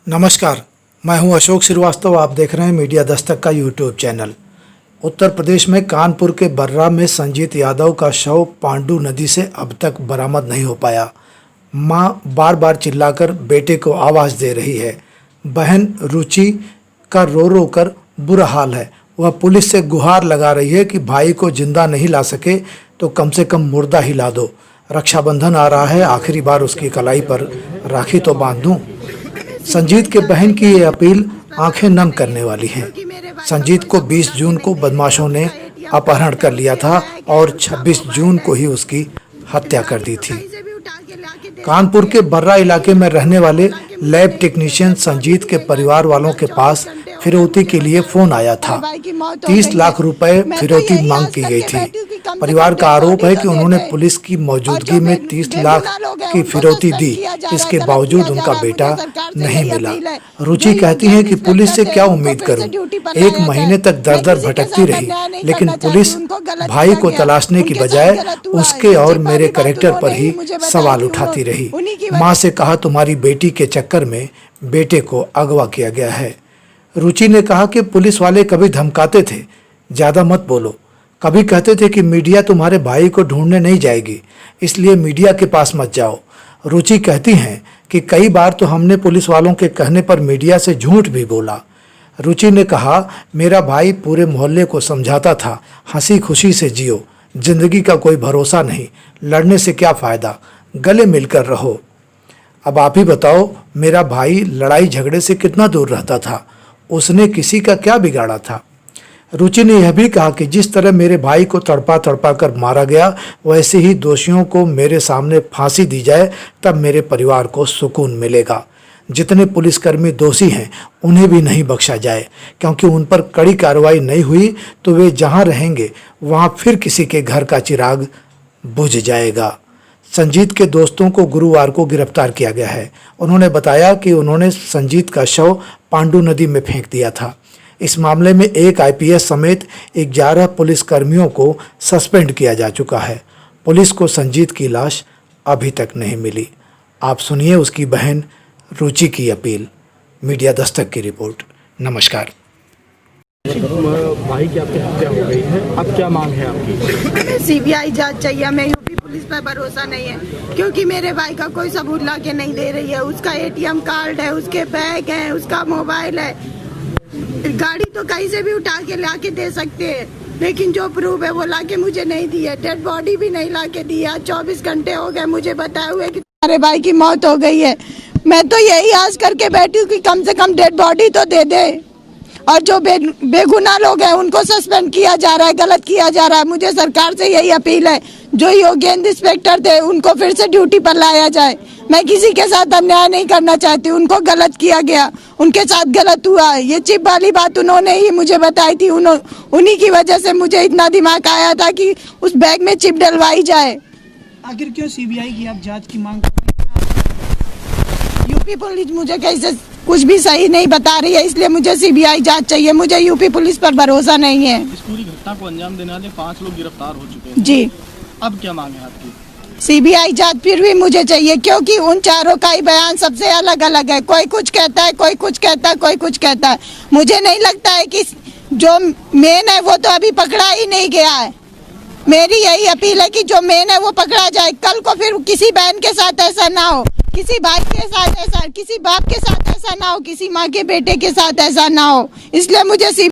नमस्कार, मैं हूं अशोक श्रीवास्तव। आप देख रहे हैं मीडिया दस्तक का यूट्यूब चैनल। उत्तर प्रदेश में कानपुर के बर्रा में संजीत यादव का शव पांडू नदी से अब तक बरामद नहीं हो पाया। मां बार बार चिल्लाकर बेटे को आवाज़ दे रही है। बहन रुचि का रो रो कर बुरा हाल है। वह पुलिस से गुहार लगा रही है कि भाई को जिंदा नहीं ला सके तो कम से कम मुर्दा ही ला दो। रक्षाबंधन आ रहा है, आखिरी बार उसकी कलाई पर राखी तो बांध दूं। संजीत के बहन की ये अपील आंखें नम करने वाली है। संजीत को 20 जून को बदमाशों ने अपहरण कर लिया था और 26 जून को ही उसकी हत्या कर दी थी। कानपुर के बर्रा इलाके में रहने वाले लैब टेक्नीशियन संजीत के परिवार वालों के पास फिरौती के लिए फोन आया था। 30 लाख रुपए फिरौती मांग की गई थी। परिवार का आरोप है कि उन्होंने पुलिस की मौजूदगी में 30 लाख की फिरौती दी। इसके बावजूद उनका बेटा नहीं मिला। रुचि कहती है कि पुलिस से क्या उम्मीद करूं? 1 महीने तक दर दर भटकती रही, लेकिन पुलिस भाई को तलाशने की बजाय उसके और मेरे कैरेक्टर पर ही सवाल उठाती रही। माँ से कहा तुम्हारी बेटी के चक्कर में बेटे को अगवा किया गया है। रुचि ने कहा कि पुलिस वाले कभी धमकाते थे, ज्यादा मत बोलो। कभी कहते थे कि मीडिया तुम्हारे भाई को ढूंढने नहीं जाएगी, इसलिए मीडिया के पास मत जाओ। रुचि कहती हैं कि कई बार तो हमने पुलिस वालों के कहने पर मीडिया से झूठ भी बोला। रुचि ने कहा मेरा भाई पूरे मोहल्ले को समझाता था, हंसी खुशी से जियो, जिंदगी का कोई भरोसा नहीं, लड़ने से क्या फ़ायदा, गले मिलकर रहो। अब आप ही बताओ, मेरा भाई लड़ाई झगड़े से कितना दूर रहता था? उसने किसी का क्या बिगाड़ा था? रुचि ने यह भी कहा कि जिस तरह मेरे भाई को तड़पा तड़पा कर मारा गया, वैसे ही दोषियों को मेरे सामने फांसी दी जाए, तब मेरे परिवार को सुकून मिलेगा। जितने पुलिसकर्मी दोषी हैं उन्हें भी नहीं बख्शा जाए, क्योंकि उन पर कड़ी कार्रवाई नहीं हुई तो वे जहां रहेंगे वहां फिर किसी के घर का चिराग बुझ जाएगा। संजीत के दोस्तों को गुरुवार को गिरफ्तार किया गया है। उन्होंने बताया कि उन्होंने संजीत का शव पांडू नदी में फेंक दिया था। इस मामले में एक आईपीएस समेत 11 पुलिसकर्मियों को सस्पेंड किया जा चुका है। पुलिस को संजीत की लाश अभी तक नहीं मिली। आप सुनिए उसकी बहन रुचि की अपील। मीडिया दस्तक की रिपोर्ट। नमस्कार। भाई की आपकी हत्या हो गई है, अब क्या मांग है आपकी? सीबीआई जांच चाहिए। हमें यूपी पुलिस पर भरोसा नहीं है, क्योंकि मेरे भाई का कोई सबूत ला के नहीं दे रही है। उसका एटीएम कार्ड है, उसके बैग है, उसका मोबाइल है। गाड़ी तो कहीं से भी उठा के ला के दे सकते हैं, लेकिन जो प्रूफ है वो ला के मुझे नहीं दी है। डेड बॉडी भी नहीं ला के दी है। 24 घंटे हो गए मुझे बताए हुए कि तुम्हारे भाई की मौत हो गई है। मैं तो यही आस करके बैठी हूँ कि कम से कम डेड बॉडी तो दे दे, और जो बेगुनाह लोग हैं उनको सस्पेंड किया जा रहा है, गलत किया जा रहा है। मुझे सरकार से यही अपील है, जो योग्य इंस्पेक्टर थे उनको फिर से ड्यूटी पर लाया जाए। मैं किसी के साथ अन्याय नहीं करना चाहती, उनको गलत किया गया, उनके साथ गलत हुआ। ये चिप वाली बात उन्होंने ही मुझे बताई थी। उन्हीं की वजह से मुझे इतना दिमाग आया था कि उस बैग में चिप डलवाई जाए। आखिर क्यों सीबीआई की आप जांच की मांग कर रहे हैं? यूपी पुलिस मुझे कैसे कुछ भी सही नहीं बता रही है, इसलिए मुझे सीबीआई जांच चाहिए। मुझे यूपी पुलिस पर भरोसा नहीं है। इस पूरी घटना को अंजाम देने वाले 5 लोग गिरफ्तार हो चुके हैं। जी, अब क्या मांग है आपकी? सीबीआई जांच फिर भी मुझे चाहिए, क्योंकि उन चारों का ही बयान सबसे अलग अलग है। कोई कुछ कहता है, कोई कुछ कहता है, कोई कुछ कहता है। मुझे नहीं लगता है कि जो मेन है वो तो अभी पकड़ा ही नहीं गया है। मेरी यही अपील है कि जो मेन है वो पकड़ा जाए। कल को फिर किसी बहन के साथ ऐसा ना हो, किसी भाई के साथ ऐसा, किसी बाप के साथ ऐसा ना हो, किसी माँ के बेटे के साथ ऐसा ना हो। इसलिए मुझे